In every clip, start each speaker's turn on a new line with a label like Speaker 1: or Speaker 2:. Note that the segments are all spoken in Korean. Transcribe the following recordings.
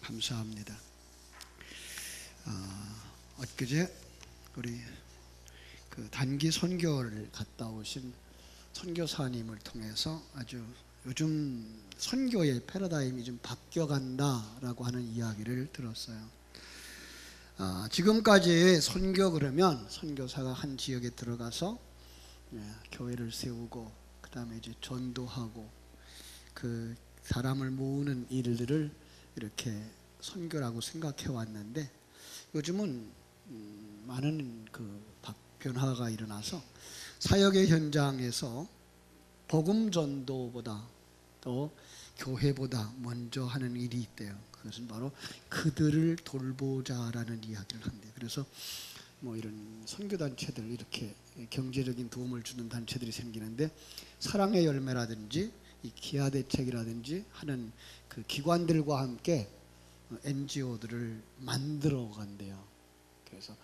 Speaker 1: 감사합니다. 엊그제 우리 그 단기 선교를 갔다 오신 선교사님을 통해서 아주 요즘 선교의 패러다임이 좀 바뀌어간다라고 하는 이야기를 들었어요. 지금까지 선교 그러면 선교사가 한 지역에 들어가서 교회를 세우고 그 다음에 이제 전도하고 그 사람을 모으는 일들을 이렇게 선교라고 생각해 왔는데, 요즘은 많은 그 변화가 일어나서 사역의 현장에서 복음 전도보다 또 교회보다 먼저 하는 일이 있대요. 그것은 바로 그들을 돌보자라는 이야기를 한대요. 그래서 뭐 이런 선교단체들, 이렇게 경제적인 도움을 주는 단체들이 생기는데, 사랑의 열매라든지 이 기아대책이라든지 하는 그 기관들과 함께 NGO들을 만들어 간대요. 그래서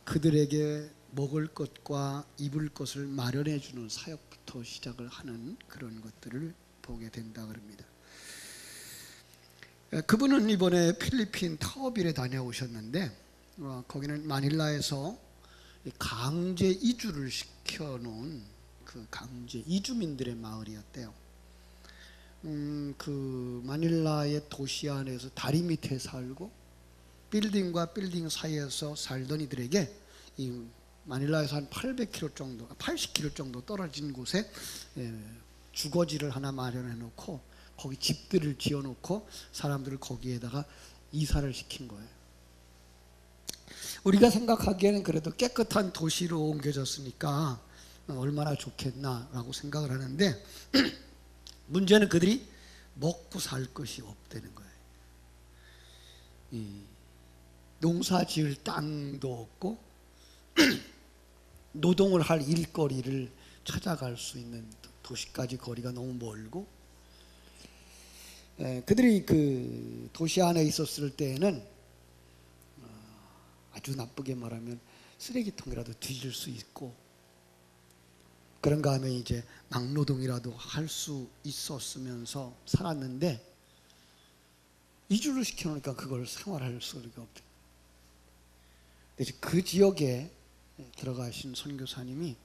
Speaker 1: 그들에게 먹을 것과 입을 것을 마련해 주는 사역부터 시작을 하는 그런 것들을 보게 된다 그럽니다. 그분은 이번에 필리핀 타오빌에 다녀오셨는데, 거기는 마닐라에서 강제 이주를 시켜놓은 그 강제 이주민들의 마을이었대요. 그 마닐라의 도시 안에서 다리 밑에 살고 빌딩과 빌딩 사이에서 살던 이들에게 이 마닐라에서 한 800km 정도, 80km 정도 떨어진 곳에 주거지를 하나 마련해 놓고 거기 집들을 지어 놓고 사람들을 거기에다가 이사를 시킨 거예요. 우리가 생각하기에는 그래도 깨끗한 도시로 옮겨졌으니까 얼마나 좋겠나라고 생각을 하는데, 문제는 그들이 먹고 살 것이 없다는 거예요. 농사 지을 땅도 없고 노동을 할 일거리를 찾아갈 수 있는 도시까지 거리가 너무 멀고, 그들이 그 도시 안에 있었을 때에는 아주 나쁘게 말하면 쓰레기통이라도 뒤질 수 있고, 그런가 하면 이제 막노동이라도 할 수 있었으면서 살았는데, 이주를 시켜놓으니까 그걸 생활할 수가 없대요. 그 지역에 들어가신 선교사님이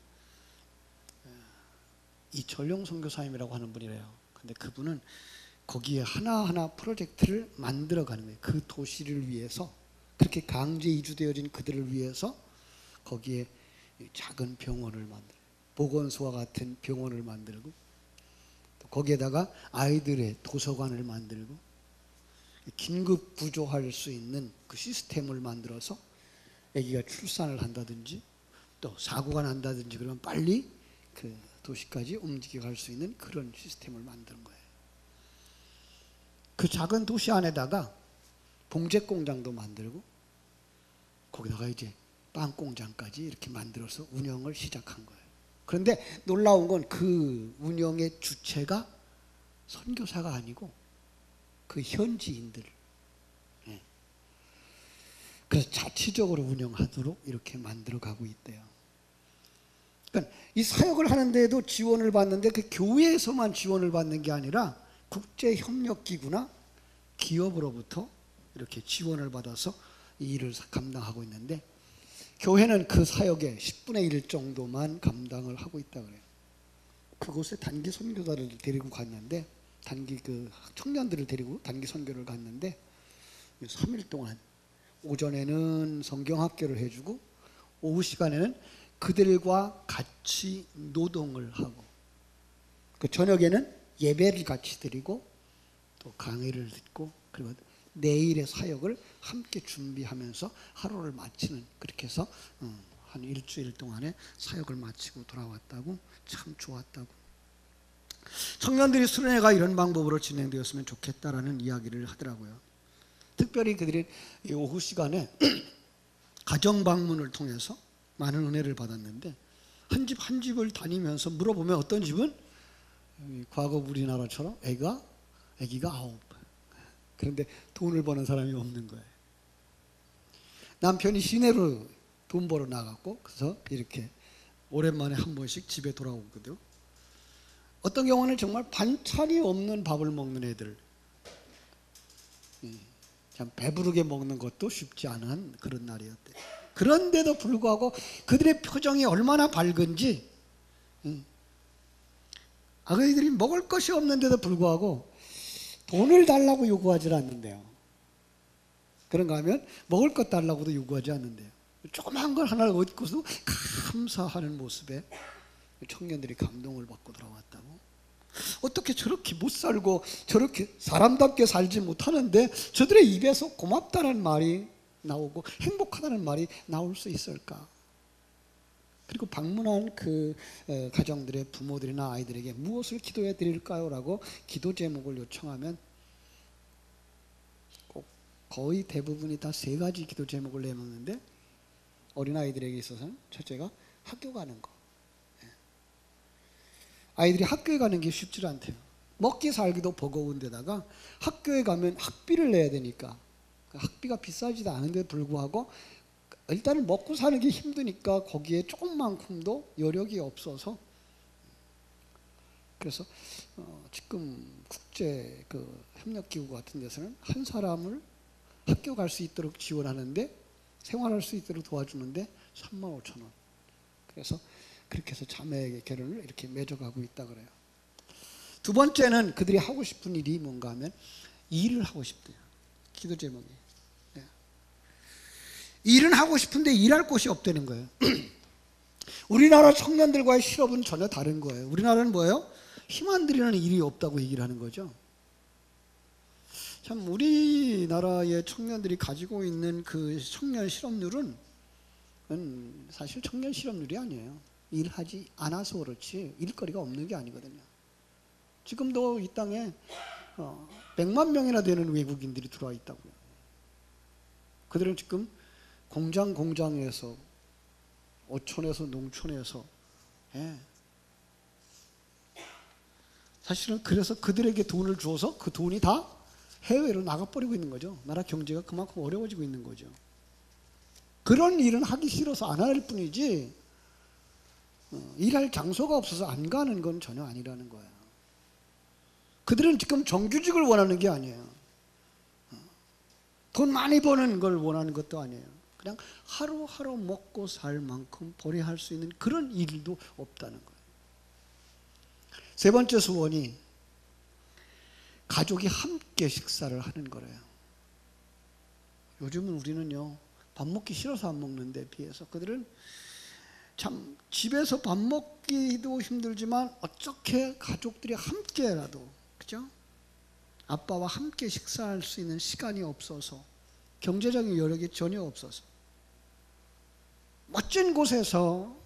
Speaker 1: 이철용 선교사님이라고 하는 분이래요. 근데 그분은 거기에 하나하나 프로젝트를 만들어가는 거예요. 그 도시를 위해서, 그렇게 강제 이주되어진 그들을 위해서 거기에 작은 병원을 만들어요. 보건소와 같은 병원을 만들고, 또 거기에다가 아이들의 도서관을 만들고, 긴급 구조할 수 있는 그 시스템을 만들어서 아기가 출산을 한다든지 또 사고가 난다든지 그러면 빨리 그 도시까지 움직여 갈 수 있는 그런 시스템을 만드는 거예요. 그 작은 도시 안에다가 봉제 공장도 만들고 거기다가 이제 빵 공장까지 이렇게 만들어서 운영을 시작한 거예요. 그런데 놀라운 건 그 운영의 주체가 선교사가 아니고 그 현지인들. 그래서 자치적으로 운영하도록 이렇게 만들어가고 있대요. 그러니까 이 사역을 하는데도 지원을 받는데, 그 교회에서만 지원을 받는 게 아니라 국제협력기구나 기업으로부터 이렇게 지원을 받아서 이 일을 감당하고 있는데, 교회는 그 사역의 10분의 1 정도만 감당을 하고 있다 그래요. 그곳에 단기 선교사를 데리고 갔는데, 단기 그 청년들을 데리고 단기 선교를 갔는데 3일 동안 오전에는 성경학교를 해주고 오후 시간에는 그들과 같이 노동을 하고, 그 저녁에는 예배를 같이 드리고 또 강의를 듣고, 그리고 내일의 사역을 함께 준비하면서 하루를 마치는, 그렇게 해서 한 일주일 동안에 사역을 마치고 돌아왔다고. 참 좋았다고. 청년들이 수련회가 이런 방법으로 진행되었으면 좋겠다라는 이야기를 하더라고요. 특별히 그들이 오후 시간에 가정 방문을 통해서 많은 은혜를 받았는데, 한 집 한 집을 다니면서 물어보면 어떤 집은 과거 우리나라처럼 아기가 9, 그런데 돈을 버는 사람이 없는 거예요. 남편이 시내로 돈 벌어 나갔고, 그래서 이렇게 오랜만에 한 번씩 집에 돌아오거든요. 어떤 경우는 정말 반찬이 없는 밥을 먹는 애들, 참 배부르게 먹는 것도 쉽지 않은 그런 날이었대요. 그런데도 불구하고 그들의 표정이 얼마나 밝은지, 아이들이 먹을 것이 없는데도 불구하고 돈을 달라고 요구하지 않는데요. 그런가 하면 먹을 것 달라고도 요구하지 않는데요. 조그만 걸 하나를 얻고도 감사하는 모습에 청년들이 감동을 받고 돌아왔다고. 어떻게 저렇게 못 살고 저렇게 사람답게 살지 못하는데 저들의 입에서 고맙다는 말이 나오고 행복하다는 말이 나올 수 있을까? 그리고 방문한 그 가정들의 부모들이나 아이들에게 무엇을 기도해 드릴까요? 라고 기도 제목을 요청하면 거의 대부분이 다 세 가지 기도 제목을 내놓는데, 어린아이들에게 있어서는 첫째가 학교 가는 거. 아이들이 학교에 가는 게 쉽지 않대요. 먹기 살기도 버거운 데다가 학교에 가면 학비를 내야 되니까, 학비가 비싸지도 않은데 불구하고 일단은 먹고 사는 게 힘드니까 거기에 조금만큼도 여력이 없어서, 그래서 지금 국제 그 협력기구 같은 데서는 한 사람을 학교 갈 수 있도록 지원하는데, 생활할 수 있도록 도와주는데 35,000원. 그래서 그렇게 해서 자매에게 결혼을 이렇게 맺어가고 있다 그래요. 두 번째는 그들이 하고 싶은 일이 뭔가 하면 일을 하고 싶대요. 기도 제목이. 네. 일은 하고 싶은데 일할 곳이 없다는 거예요. 우리나라 청년들과의 실업은 전혀 다른 거예요. 우리나라는 뭐예요? 힘 안 들이는 일이 없다고 얘기를 하는 거죠. 참 우리나라의 청년들이 가지고 있는 그 청년 실업률은 사실 청년 실업률이 아니에요. 일하지 않아서 그렇지 일거리가 없는 게 아니거든요. 지금도 이 땅에 100만 명이나 되는 외국인들이 들어와 있다고요. 그들은 지금 공장에서, 어촌에서, 농촌에서, 사실은 그래서 그들에게 돈을 줘서 그 돈이 다 해외로 나가버리고 있는 거죠. 나라 경제가 그만큼 어려워지고 있는 거죠. 그런 일은 하기 싫어서 안 할 뿐이지, 일할 장소가 없어서 안 가는 건 전혀 아니라는 거예요. 그들은 지금 정규직을 원하는 게 아니에요. 돈 많이 버는 걸 원하는 것도 아니에요. 그냥 하루하루 먹고 살 만큼 벌이할 수 있는 그런 일도 없다는 거예요. 세 번째 소원이 가족이 함께 식사를 하는 거래요. 요즘은 우리는요, 밥 먹기 싫어서 안 먹는데 비해서 그들은 참 집에서 밥 먹기도 힘들지만 어떻게 가족들이 함께라도, 그죠? 아빠와 함께 식사할 수 있는 시간이 없어서, 경제적인 여력이 전혀 없어서 멋진 곳에서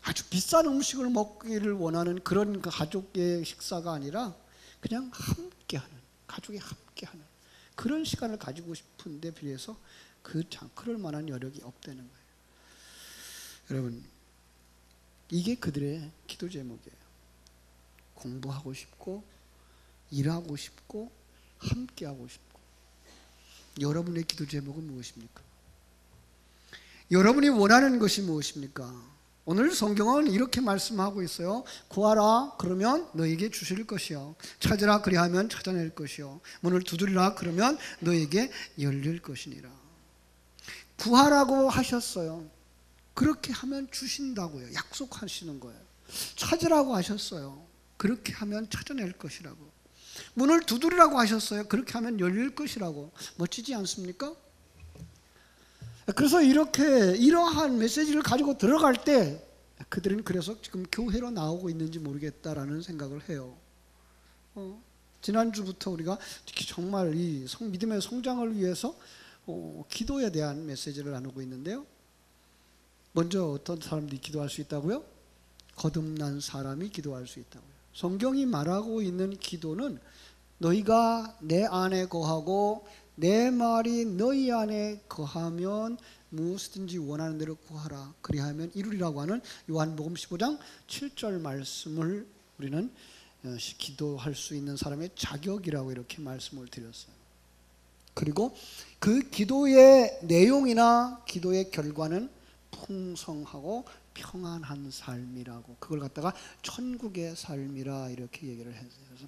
Speaker 1: 아주 비싼 음식을 먹기를 원하는 그런 가족의 식사가 아니라 그냥 함께하는, 가족이 함께하는 그런 시간을 가지고 싶은데 비해서 그럴 만한 여력이 없다는 거예요. 여러분, 이게 그들의 기도 제목이에요. 공부하고 싶고 일하고 싶고 함께하고 싶고. 여러분의 기도 제목은 무엇입니까? 여러분이 원하는 것이 무엇입니까? 오늘 성경은 이렇게 말씀하고 있어요. 구하라 그러면 너에게 주실 것이요, 찾으라 그리하면 찾아낼 것이요, 문을 두드리라 그러면 너에게 열릴 것이니라. 구하라고 하셨어요. 그렇게 하면 주신다고요. 약속하시는 거예요. 찾으라고 하셨어요. 그렇게 하면 찾아낼 것이라고. 문을 두드리라고 하셨어요. 그렇게 하면 열릴 것이라고. 멋지지 않습니까? 그래서 이러한 메시지를 가지고 들어갈 때 그들은 그래서 지금 교회로 나오고 있는지 모르겠다라는 생각을 해요. 지난주부터 우리가 정말 이 믿음의 성장을 위해서 기도에 대한 메시지를 나누고 있는데요. 먼저 어떤 사람들이 기도할 수 있다고요? 거듭난 사람이 기도할 수 있다고요. 성경이 말하고 있는 기도는 너희가 내 안에 거하고 내 말이 너희 안에 거하면 무엇이든지 원하는 대로 구하라 그리하면 이루리라고 하는 요한복음 15장 7절 말씀을 우리는 기도할 수 있는 사람의 자격이라고 이렇게 말씀을 드렸어요. 그리고 그 기도의 내용이나 기도의 결과는 풍성하고 평안한 삶이라고, 그걸 갖다가 천국의 삶이라 이렇게 얘기를 했어요. 그래서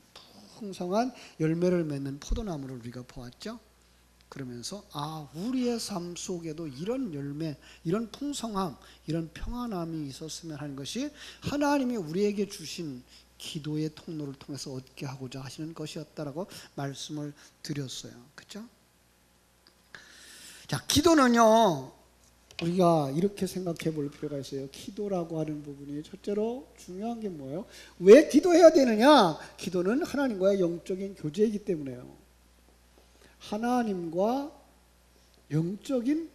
Speaker 1: 풍성한 열매를 맺는 포도나무를 우리가 보았죠. 그러면서 우리의 삶 속에도 이런 열매, 이런 풍성함, 이런 평안함이 있었으면 하는 것이 하나님이 우리에게 주신 기도의 통로를 통해서 얻게 하고자 하시는 것이었다라고 말씀을 드렸어요. 그렇죠? 자, 기도는요, 우리가 이렇게 생각해 볼 필요가 있어요. 기도라고 하는 부분이 첫째로 중요한 게 뭐예요? 왜 기도해야 되느냐? 기도는 하나님과의 영적인 교제이기 때문에요. 하나님과 영적인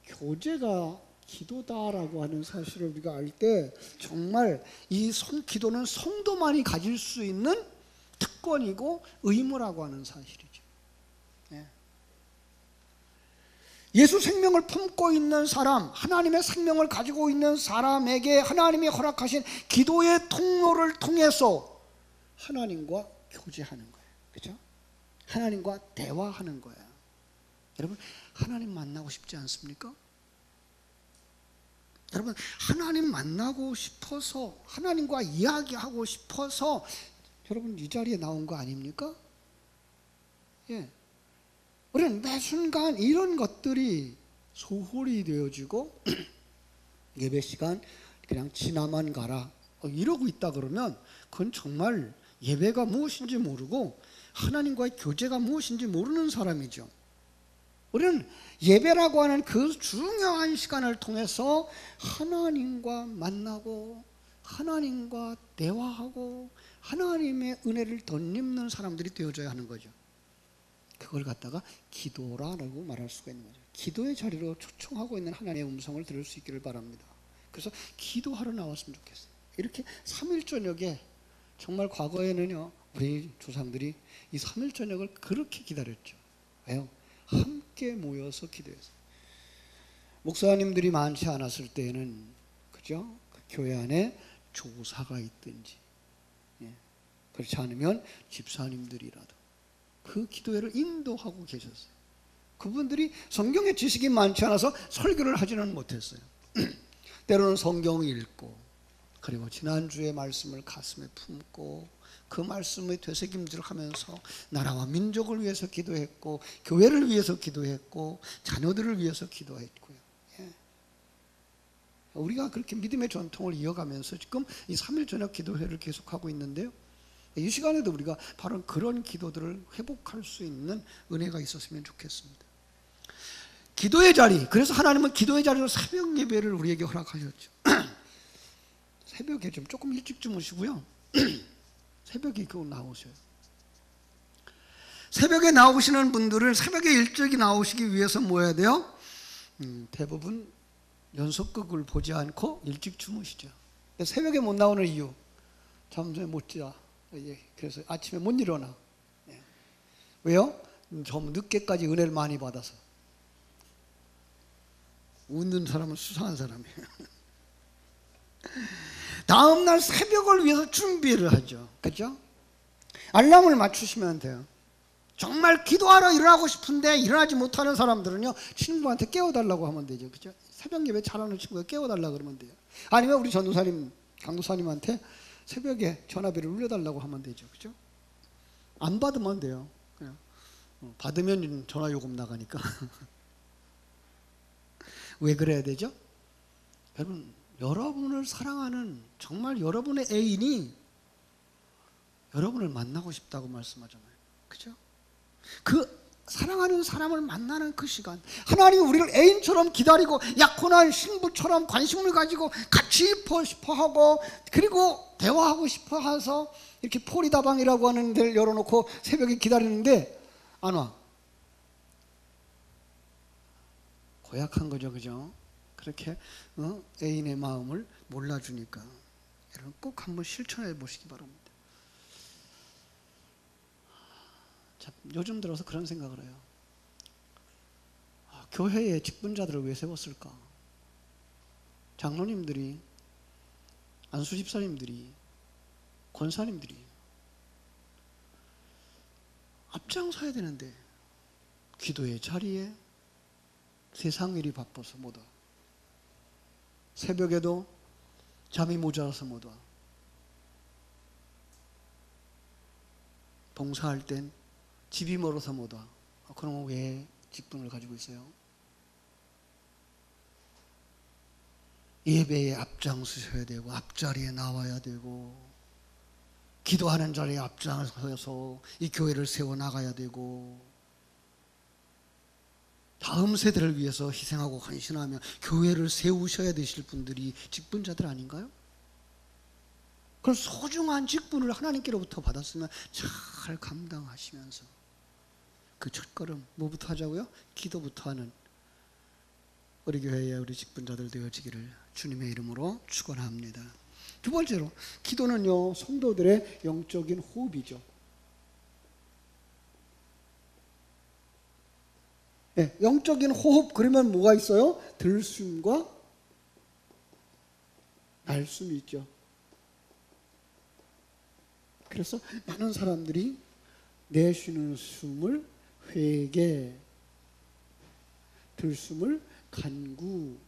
Speaker 1: 교제가 기도다라고 하는 사실을 우리가 알 때 정말 이 기도는 성도만이 가질 수 있는 특권이고 의무라고 하는 사실이죠. 예수 생명을 품고 있는 사람, 하나님의 생명을 가지고 있는 사람에게 하나님이 허락하신 기도의 통로를 통해서 하나님과 교제하는 거예요. 그렇죠? 하나님과 대화하는 거예요. 여러분, 하나님 만나고 싶지 않습니까? 여러분, 하나님 만나고 싶어서, 하나님과 이야기하고 싶어서 여러분 이 자리에 나온 거 아닙니까? 예. 우리는 매 순간 이런 것들이 소홀히 되어지고 예배 시간 그냥 지나만 가라 이러고 있다 그러면 그건 정말 예배가 무엇인지 모르고 하나님과의 교제가 무엇인지 모르는 사람이죠. 우리는 예배라고 하는 그 중요한 시간을 통해서 하나님과 만나고 하나님과 대화하고 하나님의 은혜를 덧입는 사람들이 되어져야 하는 거죠. 그걸 갖다가 기도라고 말할 수가 있는 거죠. 기도의 자리로 초청하고 있는 하나님의 음성을 들을 수 있기를 바랍니다. 그래서 기도하러 나왔으면 좋겠어요. 이렇게 3일 저녁에 정말 과거에는요, 우리 조상들이 이 3일 저녁을 그렇게 기다렸죠. 왜요? 함께 모여서 기도했어요. 목사님들이 많지 않았을 때에는, 그죠? 그 교회 안에 조사가 있든지, 그렇지 않으면 집사님들이라도 그 기도회를 인도하고 계셨어요. 그분들이 성경의 지식이 많지 않아서 설교를 하지는 못했어요. 때로는 성경을 읽고, 그리고 지난주의 말씀을 가슴에 품고 그 말씀의 되새김질을 하면서 나라와 민족을 위해서 기도했고, 교회를 위해서 기도했고, 자녀들을 위해서 기도했고요. 우리가 그렇게 믿음의 전통을 이어가면서 지금 이 3일 저녁 기도회를 계속하고 있는데요, 이 시간에도 우리가 바로 그런 기도들을 회복할 수 있는 은혜가 있었으면 좋겠습니다. 기도의 자리, 그래서 하나님은 기도의 자리로 새벽 예배를 우리에게 허락하셨죠. 새벽에 좀 조금 일찍 주무시고요, 새벽에 꼭 나오셔요. 새벽에 나오시는 분들은 새벽에 일찍이 나오시기 위해서 뭐 해야 돼요? 대부분 연속극을 보지 않고 일찍 주무시죠. 새벽에 못 나오는 이유, 잠을 못 자. 그래서 아침에 못 일어나. 왜요? 좀 늦게까지 은혜를 많이 받아서. 웃는 사람은 수상한 사람이에요. 다음날 새벽을 위해서 준비를 하죠. 그렇죠? 알람을 맞추시면 돼요. 정말 기도하러 일어나고 싶은데 일어나지 못하는 사람들은요, 친구한테 깨워달라고 하면 되죠. 그렇죠? 새벽 예배 잘하는 친구가 깨워달라고 그러면 돼요. 아니면 우리 전도사님, 강도사님한테 새벽에 전화비를 울려달라고 하면 되죠. 그죠? 안 받으면 돼요. 그냥 받으면 전화 요금 나가니까. 왜 그래야 되죠? 여러분, 여러분을 사랑하는 정말 여러분의 애인이 여러분을 만나고 싶다고 말씀하잖아요. 그죠? 그 사랑하는 사람을 만나는 그 시간, 하나님이 우리를 애인처럼 기다리고 약혼한 신부처럼 관심을 가지고 같이 있고 싶어하고, 그리고 대화하고 싶어해서 이렇게 포리다방이라고 하는 데를 열어놓고 새벽에 기다리는데 안 와. 고약한 거죠. 그죠? 그렇게 애인의 마음을 몰라주니까. 여러분 꼭 한번 실천해 보시기 바랍니다. 자, 요즘 들어서 그런 생각을 해요. 교회에 직분자들을 왜 세웠을까? 장로님들이, 안수집사님들이, 권사님들이 앞장서야 되는데 기도의 자리에 세상 일이 바빠서 못 와. 새벽에도 잠이 모자라서 못 와. 봉사할 땐 집이 멀어서 못 와. 그러면 왜 직분을 가지고 있어요? 예배에 앞장서셔야 되고 앞자리에 나와야 되고 기도하는 자리에 앞장서서 이 교회를 세워나가야 되고 다음 세대를 위해서 희생하고 헌신하며 교회를 세우셔야 되실 분들이 직분자들 아닌가요? 그런 소중한 직분을 하나님께로부터 받았으면 잘 감당하시면서 그 첫걸음 뭐부터 하자고요? 기도부터 하는 우리 교회의 우리 직분자들 되어지기를 주님의 이름으로 축원합니다. 두 번째로 기도는요 성도들의 영적인 호흡이죠. 네, 영적인 호흡 그러면 뭐가 있어요? 들숨과 날숨이 있죠. 그래서 많은 사람들이 내쉬는 숨을 회개, 들숨을 간구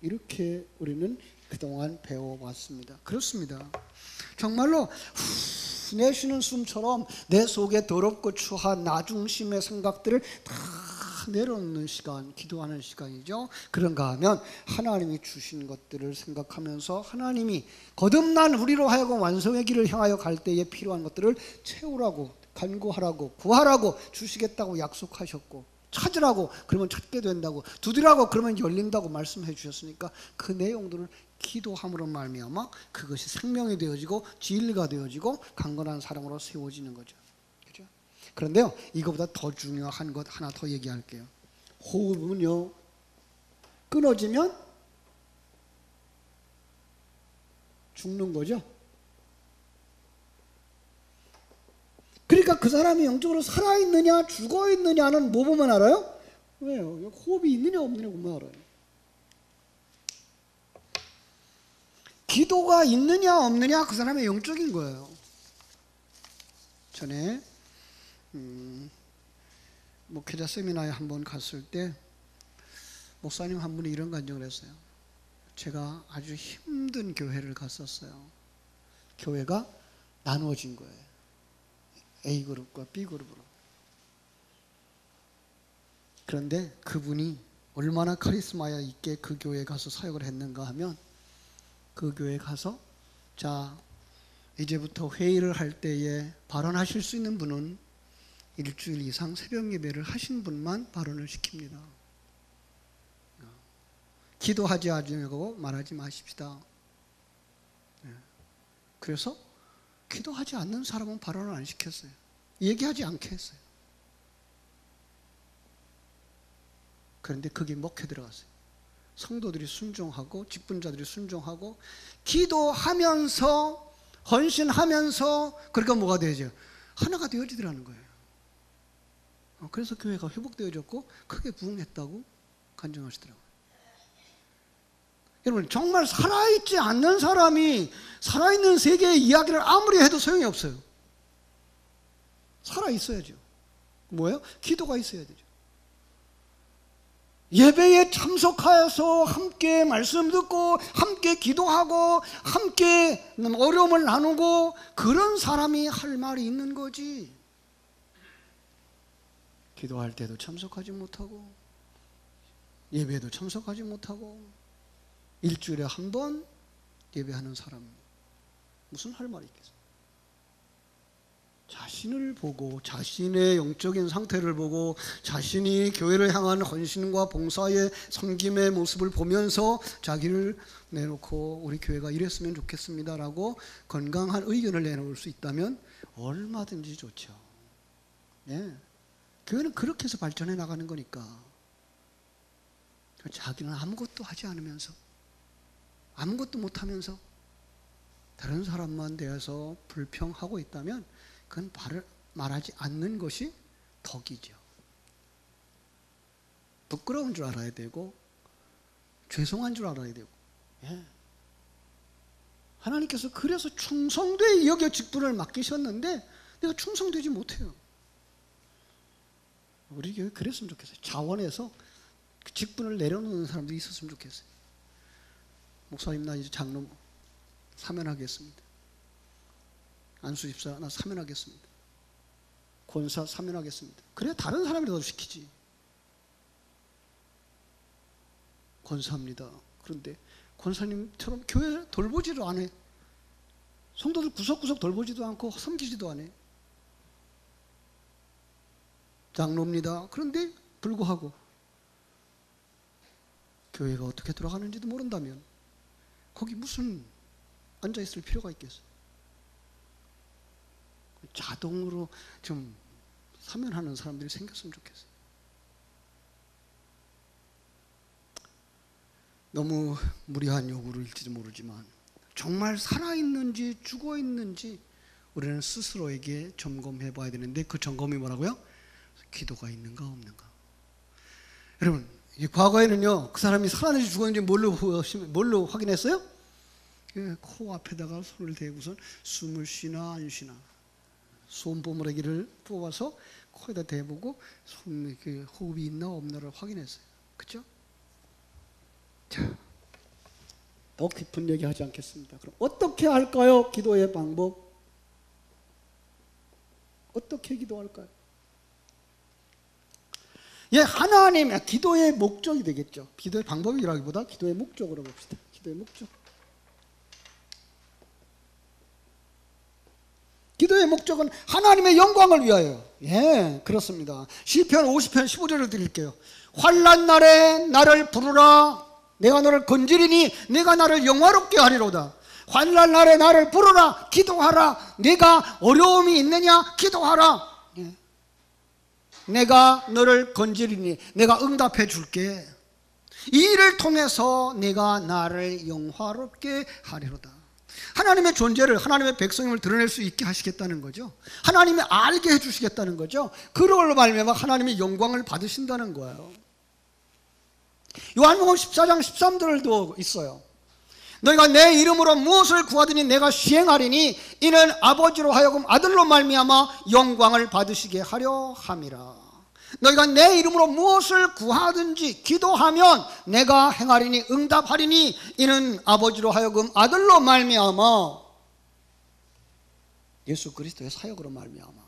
Speaker 1: 이렇게 우리는 그동안 배워왔습니다. 그렇습니다. 정말로 내쉬는 숨처럼 내 속에 더럽고 추한 나 중심의 생각들을 다 내려놓는 시간, 기도하는 시간이죠. 그런가 하면 하나님이 주신 것들을 생각하면서 하나님이 거듭난 우리로 하여금 완성의 길을 향하여 갈 때에 필요한 것들을 채우라고, 간구하라고, 구하라고 주시겠다고 약속하셨고, 찾으라고 그러면 찾게 된다고, 두드리라고 그러면 열린다고 말씀해 주셨으니까 그 내용들을 기도함으로 말미암아 그것이 생명이 되어지고 진리가 되어지고 강건한 사람으로 세워지는 거죠. 그렇죠? 그런데요, 이거보다 더 중요한 것 하나 더 얘기할게요. 호흡은요, 끊어지면 죽는 거죠. 그러니까 그 사람이 영적으로 살아있느냐 죽어있느냐는 뭐 보면 알아요? 왜요? 호흡이 있느냐 없느냐 보면 알아요. 기도가 있느냐 없느냐 그 사람의 영적인 거예요. 전에 목회자 세미나에 한번 갔을 때 목사님 한 분이 이런 간증을 했어요. 제가 아주 힘든 교회를 갔었어요. 교회가 나누어진 거예요. A그룹과 B그룹으로. 그런데 그분이 얼마나 카리스마 있게 그 교회에 가서 사역을 했는가 하면 그 교회에 가서 자 이제부터 회의를 할 때에 발언하실 수 있는 분은 일주일 이상 새벽 예배를 하신 분만 발언을 시킵니다. 기도하지 않으려고 말하지 마십시다. 그래서 기도하지 않는 사람은 발언을 안 시켰어요. 얘기하지 않게 했어요. 그런데 그게 먹혀 들어갔어요. 성도들이 순종하고 직분자들이 순종하고 기도하면서 헌신하면서 그러니까 뭐가 되죠? 하나가 되어지더라는 거예요. 그래서 교회가 회복되어졌고 크게 부흥했다고 간증하시더라고요. 여러분 정말 살아있지 않는 사람이 살아있는 세계의 이야기를 아무리 해도 소용이 없어요. 살아있어야죠. 뭐예요? 기도가 있어야 되죠. 예배에 참석하여서 함께 말씀 듣고 함께 기도하고 함께 어려움을 나누고 그런 사람이 할 말이 있는 거지. 기도할 때도 참석하지 못하고 예배에도 참석하지 못하고 일주일에 한 번 예배하는 사람 무슨 할 말이 있겠어요? 자신을 보고 자신의 영적인 상태를 보고 자신이 교회를 향한 헌신과 봉사의 섬김의 모습을 보면서 자기를 내놓고 우리 교회가 이랬으면 좋겠습니다라고 건강한 의견을 내놓을 수 있다면 얼마든지 좋죠. 예. 교회는 그렇게 해서 발전해 나가는 거니까. 자기는 아무것도 하지 않으면서 아무것도 못하면서 다른 사람만 대해서 불평하고 있다면 그건 말하지 않는 것이 덕이죠. 부끄러운 줄 알아야 되고 죄송한 줄 알아야 되고. 예. 하나님께서 그래서 충성되이 여겨 직분을 맡기셨는데 내가 충성되지 못해요. 우리 교회 그랬으면 좋겠어요. 자원해서 그 직분을 내려놓는 사람들이 있었으면 좋겠어요. 목사님 나 이제 장로 사면하겠습니다. 안수 집사 나 사면하겠습니다. 권사 사면하겠습니다. 그래야 다른 사람이라도 시키지. 권사입니다. 그런데 권사님처럼 교회 돌보지도 않아. 성도들 구석구석 돌보지도 않고 섬기지도 않아. 장로입니다. 그런데 불구하고 교회가 어떻게 돌아가는지도 모른다면 거기 무슨 앉아있을 필요가 있겠어요? 자동으로 좀 사면하는 사람들이 생겼으면 좋겠어요. 너무 무리한 요구일지도 모르지만 정말 살아있는지 죽어있는지 우리는 스스로에게 점검해 봐야 되는데, 그 점검이 뭐라고요? 기도가 있는가 없는가. 여러분, 과거에는요, 그 사람이 살았는지 죽었는지 뭘로 확인했어요? 코 앞에다가 손을 대고선 숨을 쉬나 안 쉬나, 손보무래기를 뽑아서 코에다 대보고 호흡이 있나 없나를 확인했어요. 그렇죠? 자, 더 깊은 얘기 하지 않겠습니다. 그럼 어떻게 할까요? 기도의 방법. 어떻게 기도할까요? 예, 하나님의 기도의 목적이 되겠죠. 기도의 방법이라기보다 기도의 목적으로 봅시다. 기도의 목적. 기도의 목적은 하나님의 영광을 위하여. 예, 그렇습니다. 시편 50편 15절을 드릴게요. 환난 날에 나를 부르라. 내가 너를 건지리니 내가 나를 영화롭게 하리로다. 환난 날에 나를 부르라. 기도하라. 내가 어려움이 있느냐? 기도하라. 예. 내가 너를 건지리니 내가 응답해 줄게. 이 일을 통해서 내가 나를 영화롭게 하리로다. 하나님의 존재를, 하나님의 백성임을 드러낼 수 있게 하시겠다는 거죠. 하나님이 알게 해주시겠다는 거죠. 그걸로 말미암아 하나님의 영광을 받으신다는 거예요. 요한복음 14장 13절도 있어요. 너희가 내 이름으로 무엇을 구하더니 내가 시행하리니 이는 아버지로 하여금 아들로 말미암아 영광을 받으시게 하려 함이라. 너희가 내 이름으로 무엇을 구하든지 기도하면 내가 행하리니 응답하리니 이는 아버지로 하여금 아들로 말미암아, 예수 그리스도의 사역으로 말미암아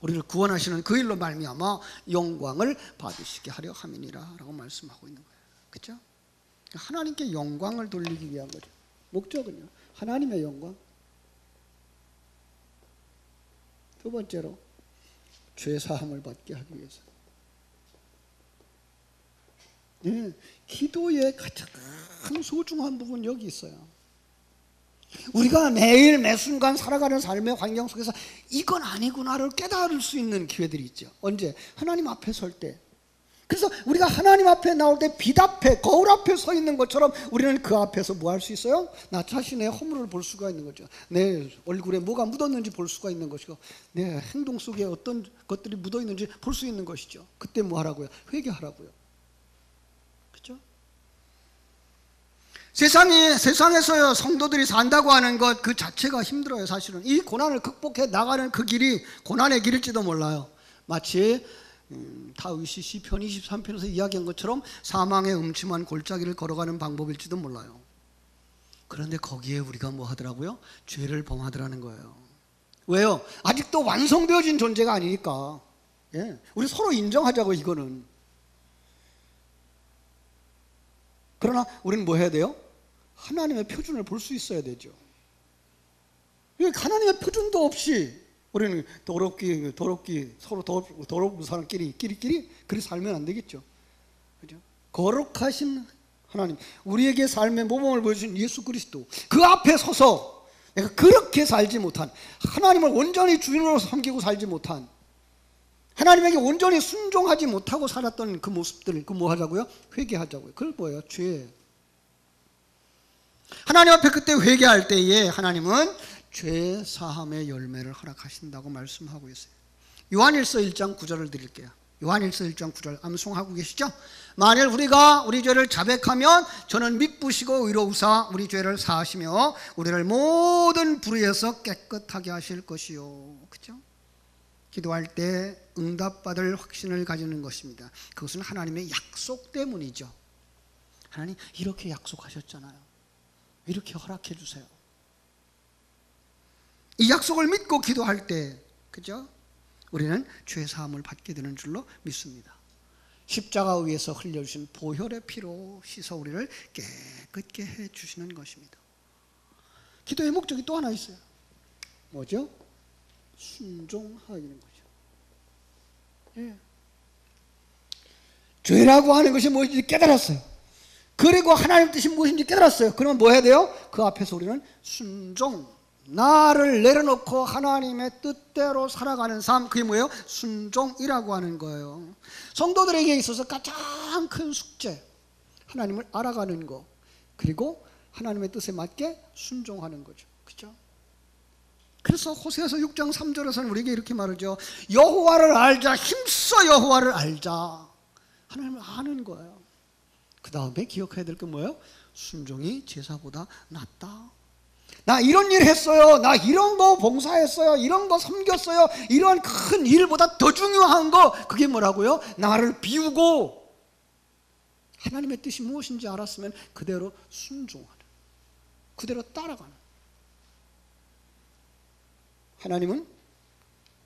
Speaker 1: 우리를 구원하시는 그 일로 말미암아 영광을 받으시게 하려 함이니라 라고 말씀하고 있는 거예요. 그렇죠? 하나님께 영광을 돌리기 위한 거죠. 목적은요, 하나님의 영광. 두 번째로 죄사함을 받게 하기 위해서. 예, 기도의 가장 소중한 부분 여기 있어요. 우리가 매일 매순간 살아가는 삶의 환경 속에서 이건 아니구나를 깨달을 수 있는 기회들이 있죠. 언제? 하나님 앞에 설 때. 그래서 우리가 하나님 앞에 나올 때 빛 앞에, 거울 앞에 서 있는 것처럼 우리는 그 앞에서 뭐 할 수 있어요? 나 자신의 허물을 볼 수가 있는 거죠. 내 얼굴에 뭐가 묻었는지 볼 수가 있는 것이고, 내 행동 속에 어떤 것들이 묻어 있는지 볼 수 있는 것이죠. 그때 뭐 하라고요? 회개하라고요. 그렇죠? 세상에서 성도들이 산다고 하는 것 그 자체가 힘들어요. 사실은 이 고난을 극복해 나가는 그 길이 고난의 길일지도 몰라요. 마치 다윗이 시편 23편에서 이야기한 것처럼 사망의 음침한 골짜기를 걸어가는 방법일지도 몰라요. 그런데 거기에 우리가 뭐 하더라고요? 죄를 범하더라는 거예요. 왜요? 아직도 완성되어진 존재가 아니니까. 예, 우리 서로 인정하자고. 이거는. 그러나 우리는 뭐 해야 돼요? 하나님의 표준을 볼 수 있어야 되죠. 하나님의 표준도 없이 우리는 더럽기 서로 더럽은 사람끼리 그리 살면 안 되겠죠. 그죠? 거룩하신 하나님, 우리에게 삶의 모범을 보여주신 예수 그리스도, 그 앞에 서서 내가 그렇게 살지 못한, 하나님을 온전히 주인으로 섬기고 살지 못한, 하나님에게 온전히 순종하지 못하고 살았던 그 모습들, 그 뭐 하자고요? 회개하자고요. 그걸 뭐예요? 죄. 하나님 앞에 그때 회개할 때에 하나님은 죄 사함의 열매를 허락하신다고 말씀하고 있어요. 요한일서 1장 9절을 드릴게요. 요한일서 1장 9절 암송하고 계시죠? 만일 우리가 우리 죄를 자백하면 저는 미쁘시고 의로우사 우리 죄를 사하시며 우리를 모든 불의에서 깨끗하게 하실 것이요. 그렇죠? 기도할 때 응답받을 확신을 가지는 것입니다. 그것은 하나님의 약속 때문이죠. 하나님 이렇게 약속하셨잖아요. 이렇게 허락해 주세요. 이 약속을 믿고 기도할 때, 그죠? 우리는 죄 사함을 받게 되는 줄로 믿습니다. 십자가 위에서 흘려주신 보혈의 피로 씻어 우리를 깨끗게 해주시는 것입니다. 기도의 목적이 또 하나 있어요. 뭐죠? 순종하는 거죠. 예. 죄라고 하는 것이 무엇인지 깨달았어요. 그리고 하나님 뜻이 무엇인지 깨달았어요. 그러면 뭐 해야 돼요? 그 앞에서 우리는 순종, 나를 내려놓고 하나님의 뜻대로 살아가는 삶, 그게 뭐예요? 순종이라고 하는 거예요. 성도들에게 있어서 가장 큰 숙제, 하나님을 알아가는 거, 그리고 하나님의 뜻에 맞게 순종하는 거죠. 그렇죠? 그래서 호세아서 6장 3절에서는 우리에게 이렇게 말하죠. 여호와를 알자, 힘써 여호와를 알자. 하나님을 아는 거예요. 그 다음에 기억해야 될 게 뭐예요? 순종이 제사보다 낫다. 나 이런 일 했어요. 나 이런 거 봉사했어요. 이런 거 섬겼어요. 이런 큰 일보다 더 중요한 거, 그게 뭐라고요? 나를 비우고 하나님의 뜻이 무엇인지 알았으면 그대로 순종하는, 그대로 따라가는. 하나님은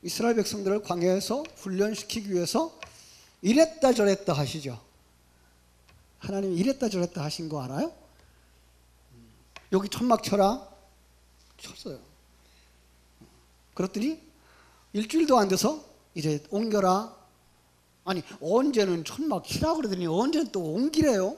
Speaker 1: 이스라엘 백성들을 광야에서 훈련시키기 위해서 이랬다 저랬다 하시죠. 하나님이 이랬다 저랬다 하신 거 알아요? 여기 천막 쳐라. 쳤어요. 그랬더니 일주일도 안 돼서 이제 옮겨라. 아니, 언제는 천막 치라 그러더니 언제는 또 옮기래요.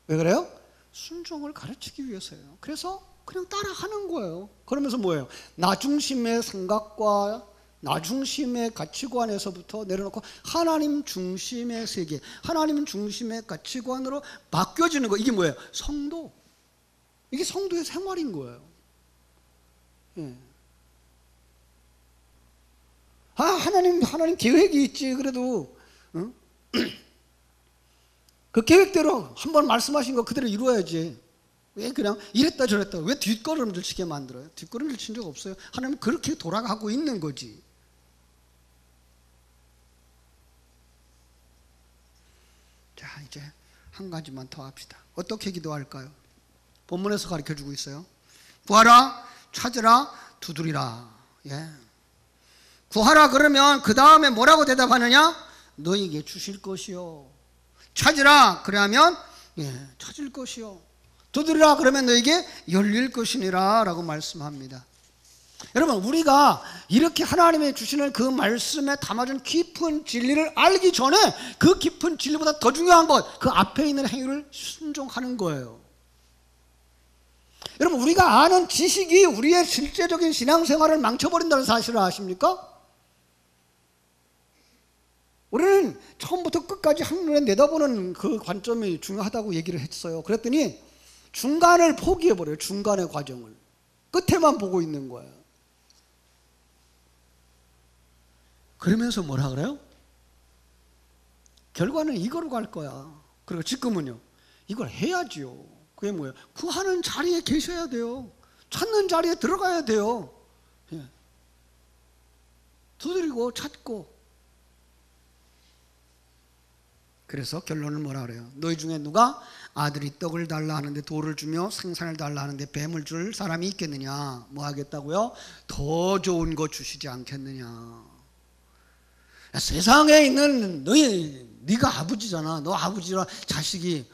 Speaker 1: 왜 그래요? 순종을 가르치기 위해서요. 그래서 그냥 따라하는 거예요. 그러면서 뭐예요? 나 중심의 생각과 나 중심의 가치관에서부터 내려놓고 하나님 중심의 세계, 하나님 중심의 가치관으로 바뀌어지는 거. 이게 뭐예요? 성도. 이게 성도의 생활인 거예요. 예. 하나님 계획이 있지. 그래도 응? 그 계획대로 한번 말씀하신 거 그대로 이루어야지. 왜 그냥 이랬다 저랬다, 왜 뒷걸음질 치게 만들어요? 뒷걸음질 친 적 없어요. 하나님 그렇게 돌아가고 있는 거지. 자, 이제 한 가지만 더 합시다. 어떻게 기도할까요? 본문에서 가르쳐주고 있어요. 구하라, 찾으라, 두드리라. 예. 구하라 그러면 그 다음에 뭐라고 대답하느냐? 너에게 주실 것이요. 찾으라 그러면 찾을 것이요. 두드리라 그러면 너에게 열릴 것이니라 라고 말씀합니다. 여러분, 우리가 이렇게 하나님의 주시는 그 말씀에 담아준 깊은 진리를 알기 전에 그 깊은 진리보다 더 중요한 것, 그 앞에 있는 행위를 순종하는 거예요. 여러분, 우리가 아는 지식이 우리의 실제적인 신앙생활을 망쳐버린다는 사실을 아십니까? 우리는 처음부터 끝까지 한눈에 내다보는 그 관점이 중요하다고 얘기를 했어요. 그랬더니 중간을 포기해버려요. 중간의 과정을. 끝에만 보고 있는 거예요. 그러면서 뭐라 그래요? 결과는 이거로 갈 거야. 그리고 지금은요, 이걸 해야지요. 그게 뭐예요? 구하는 자리에 계셔야 돼요. 찾는 자리에 들어가야 돼요. 예. 두드리고 찾고. 그래서 결론은 뭐라 그래요? 너희 중에 누가 아들이 떡을 달라 하는데 돌을 주며 생선을 달라 하는데 뱀을 줄 사람이 있겠느냐? 뭐 하겠다고요? 더 좋은 거 주시지 않겠느냐? 세상에 있는 네가 아버지잖아. 너 아버지라 자식이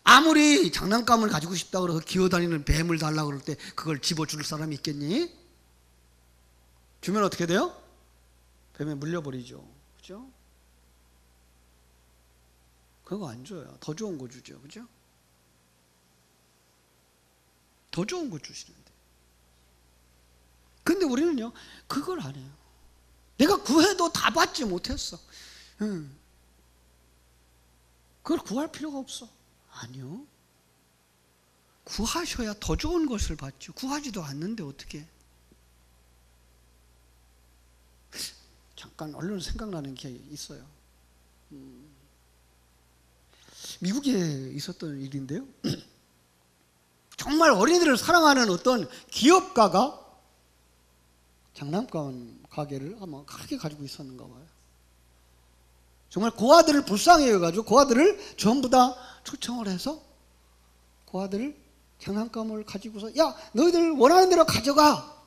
Speaker 1: 아무리 장난감을 가지고 싶다 그래서 기어다니는 뱀을 달라 그럴 때 그걸 집어줄 사람이 있겠니? 주면 어떻게 돼요? 뱀에 물려버리죠. 그죠? 그거 안 줘요. 더 좋은 거 주죠. 그죠? 더 좋은 거 주시는데. 근데 우리는요, 그걸 안 해요. 내가 구해도 다 받지 못했어. 그걸 구할 필요가 없어. 아니요. 구하셔야 더 좋은 것을 받죠. 구하지도 않는데 어떻게? 잠깐 얼른 생각나는 게 있어요. 미국에 있었던 일인데요. 정말 어린이들을 사랑하는 어떤 기업가가 장난감 가게를 아마 크게 가지고 있었는가 봐요. 정말 그 아들을 불쌍히 여겨가지고 그 아들을 전부 다 초청을 해서 그 아들을 장난감을 가지고서, 야, 너희들 원하는 대로 가져가.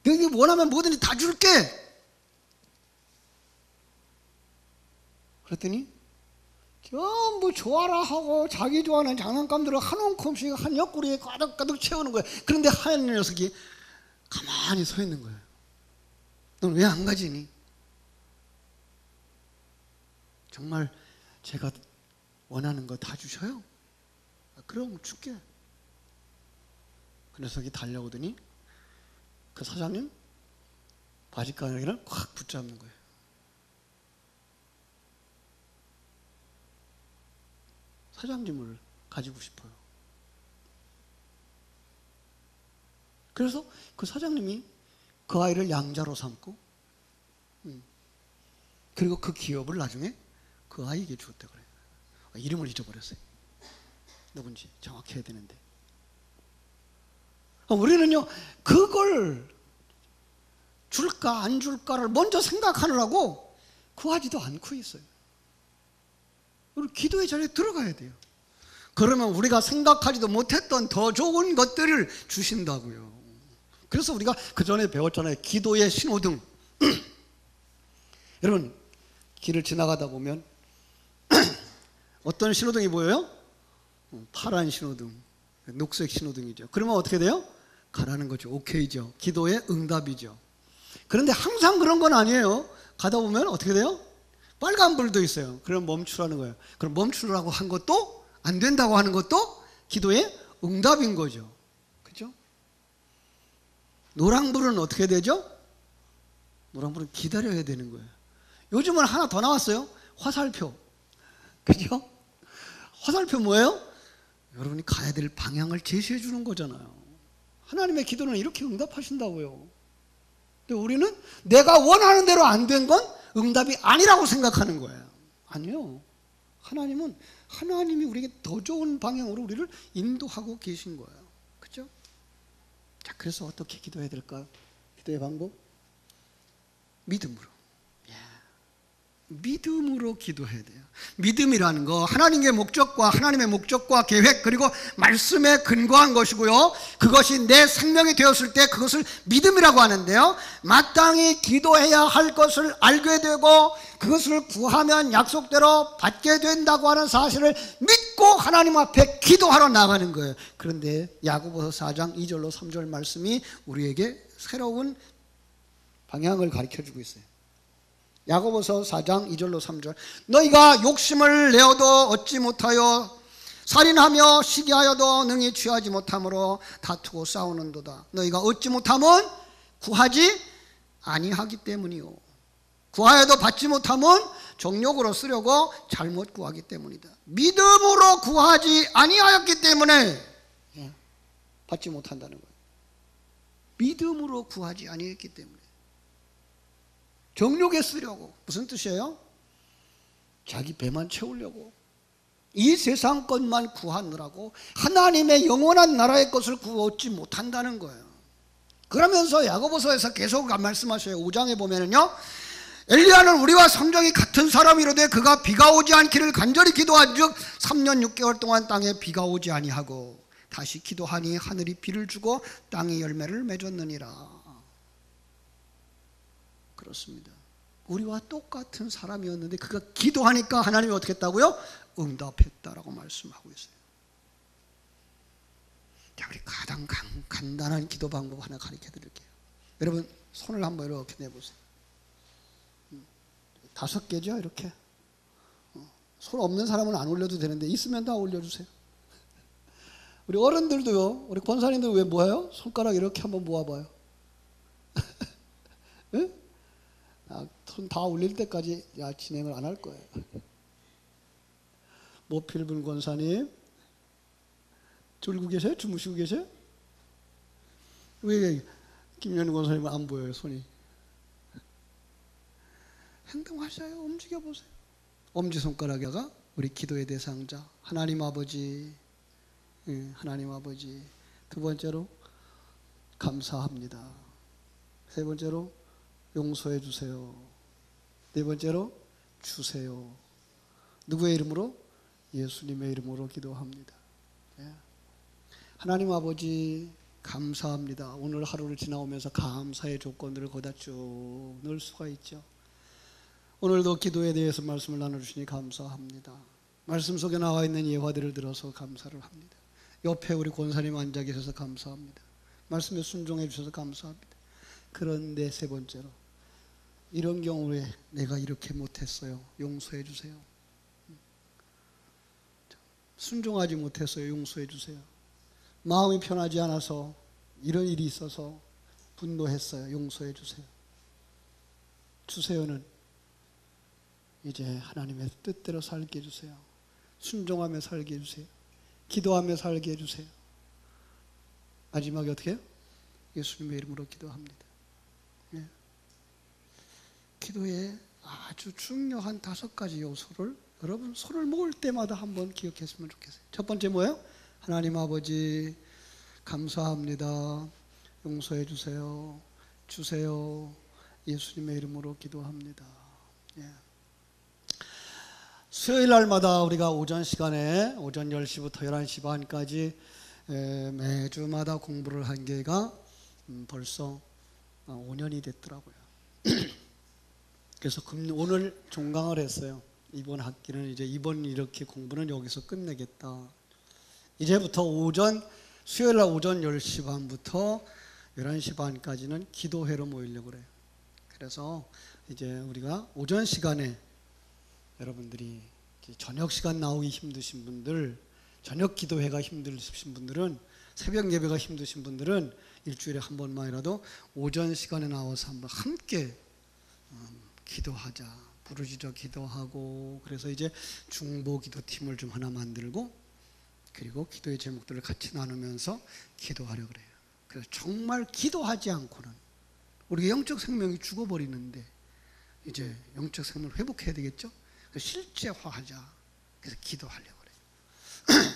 Speaker 1: 너희들 원하면 뭐든지 다 줄게. 그랬더니 전부 좋아라 하고 자기 좋아하는 장난감들을 한 움큼씩 한 옆구리에 가득가득 채우는 거예요. 그런데 한 녀석이 가만히 서 있는 거예요. 넌 왜 안 가지니? 정말 제가 원하는 거 다 주셔요? 그럼 줄게. 그 녀석이 달려오더니 그 사장님 바지가랑이를 꽉 붙잡는 거예요. 사장님을 가지고 싶어요. 그래서 그 사장님이 그 아이를 양자로 삼고 그리고 그 기업을 나중에 그 아이에게 주었다 그래요. 이름을 잊어버렸어요. 누군지 정확히 해야 되는데. 우리는요 그걸 줄까 안 줄까를 먼저 생각하느라고 구하지도 않고 있어요. 우리 기도의 자리에 들어가야 돼요. 그러면 우리가 생각하지도 못했던 더 좋은 것들을 주신다고요. 그래서 우리가 그 전에 배웠잖아요. 기도의 신호등. 여러분 길을 지나가다 보면 어떤 신호등이 보여요? 파란 신호등, 녹색 신호등이죠. 그러면 어떻게 돼요? 가라는 거죠. 오케이죠. 기도의 응답이죠. 그런데 항상 그런 건 아니에요. 가다 보면 어떻게 돼요? 빨간 불도 있어요. 그럼 멈추라는 거예요. 그럼 멈추라고 한 것도 안 된다고 하는 것도 기도의 응답인 거죠. 그죠? 노란불은 어떻게 되죠? 노란불은 기다려야 되는 거예요. 요즘은 하나 더 나왔어요. 화살표. 그죠? 화살표 뭐예요? 여러분이 가야 될 방향을 제시해 주는 거잖아요. 하나님의 기도는 이렇게 응답하신다고요. 근데 우리는 내가 원하는 대로 안 된 건 응답이 아니라고 생각하는 거예요. 아니요. 하나님은 하나님이 우리에게 더 좋은 방향으로 우리를 인도하고 계신 거예요. 그죠? 자, 그래서 어떻게 기도해야 될까요? 기도의 방법? 믿음으로. 믿음으로 기도해야 돼요. 믿음이라는 거 하나님의 목적과 계획 그리고 말씀에 근거한 것이고요. 그것이 내 생명이 되었을 때 그것을 믿음이라고 하는데요. 마땅히 기도해야 할 것을 알게 되고 그것을 구하면 약속대로 받게 된다고 하는 사실을 믿고 하나님 앞에 기도하러 나가는 거예요. 그런데 야고보서 4장 2절로 3절 말씀이 우리에게 새로운 방향을 가르쳐주고 있어요. 야고보서 4장 2절로 3절 너희가 욕심을 내어도 얻지 못하여 살인하며 시기하여도 능히 취하지 못함으로 다투고 싸우는도다. 너희가 얻지 못함은 구하지 아니하기 때문이요 구하여도 받지 못함은 정욕으로 쓰려고 잘못 구하기 때문이다. 믿음으로 구하지 아니하였기 때문에 받지 못한다는 거예요. 믿음으로 구하지 아니했기 때문에 정욕에 쓰려고. 무슨 뜻이에요? 자기 배만 채우려고 이 세상 것만 구하느라고 하나님의 영원한 나라의 것을 구하지 못한다는 거예요. 그러면서 야고보서에서 계속 말씀하셔요. 5장에 보면은요 엘리야는 우리와 성정이 같은 사람이로되 그가 비가 오지 않기를 간절히 기도한즉 3년 6개월 동안 땅에 비가 오지 아니하고 다시 기도하니 하늘이 비를 주고 땅이 열매를 맺었느니라. 그렇습니다. 우리와 똑같은 사람이었는데 그가 기도하니까 하나님이 어떻게 했다고요? 응답했다라고 말씀하고 있어요. 자, 우리 가장 간단한 기도 방법 하나 가르쳐 드릴게요. 여러분 손을 한번 이렇게 내보세요. 5개죠 이렇게. 손 없는 사람은 안 올려도 되는데 있으면 다 올려주세요. 우리 어른들도요, 우리 권사님들 왜 뭐해요? 손가락 이렇게 한번 모아봐요. 응? 손 다 올릴 때까지 진행을 안 할 거예요. 모필분 권사님 졸고 계세요? 주무시고 계세요? 왜 김연우 권사님은 안 보여요 손이? 행동하셔요. 움직여보세요. 엄지손가락에다가 우리 기도의 대상자 하나님 아버지, 하나님 아버지. 두 번째로 감사합니다. 세 번째로 용서해 주세요. 네 번째로 주세요. 누구의 이름으로? 예수님의 이름으로 기도합니다. 하나님 아버지 감사합니다. 오늘 하루를 지나오면서 감사의 조건들을 거기다 쭉 넣을 수가 있죠. 오늘도 기도에 대해서 말씀을 나눠주시니 감사합니다. 말씀 속에 나와 있는 예화들을 들어서 감사를 합니다. 옆에 우리 권사님 앉아 계셔서 감사합니다. 말씀에 순종해 주셔서 감사합니다. 그런데 세 번째로, 이런 경우에 내가 이렇게 못했어요. 용서해 주세요. 순종하지 못했어요. 용서해 주세요. 마음이 편하지 않아서 이런 일이 있어서 분노했어요. 용서해 주세요. 주세요는 이제 하나님의 뜻대로 살게 해주세요. 순종하며 살게 해주세요. 기도하며 살게 해주세요. 마지막에 어떻게 해요? 예수님의 이름으로 기도합니다. 네. 기도에 아주 중요한 5가지 요소를 여러분 손을 모을 때마다 한번 기억했으면 좋겠어요. 첫 번째 뭐예요? 하나님 아버지 감사합니다. 용서해 주세요. 주세요. 예수님의 이름으로 기도합니다. 예. 수요일 날마다 우리가 오전 시간에 오전 10시부터 11시 반까지 매주마다 공부를 한 게가 벌써 5년이 됐더라고요. 그래서 오늘 종강을 했어요. 이번 학기는 이제 이번 이렇게 공부는 여기서 끝내겠다. 이제부터 수요일 날 오전 10시 반부터 11시 반까지는 기도회로 모이려고 그래요. 그래서 이제 우리가 오전 시간에 여러분들이 저녁 시간 나오기 힘드신 분들, 저녁 기도회가 힘드신 분들은, 새벽 예배가 힘드신 분들은 일주일에 한 번만이라도 오전 시간에 나와서 한번 함께 기도하자. 부르짖어 기도하고, 그래서 이제 중보 기도팀을 좀 하나 만들고, 그리고 기도의 제목들을 같이 나누면서 기도하려고 그래요. 그래서 정말 기도하지 않고는 우리 영적 생명이 죽어버리는데, 이제 영적 생명을 회복해야 되겠죠? 실제화하자. 그래서 기도하려고 그래요.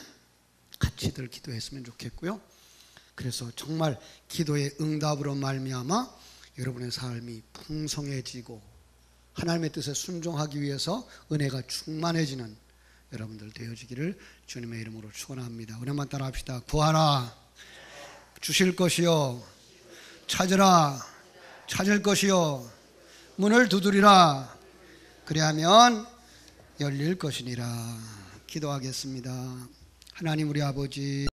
Speaker 1: 같이들 기도했으면 좋겠고요. 그래서 정말 기도의 응답으로 말미암아 여러분의 삶이 풍성해지고 하나님의 뜻에 순종하기 위해서 은혜가 충만해지는 여러분들 되어지기를 주님의 이름으로 축원합니다. 은혜만 따라 합시다. 구하라, 주실 것이요, 찾으라, 찾을 것이요, 문을 두드리라, 그리하면 열릴 것이니라. 기도하겠습니다. 하나님 우리 아버지,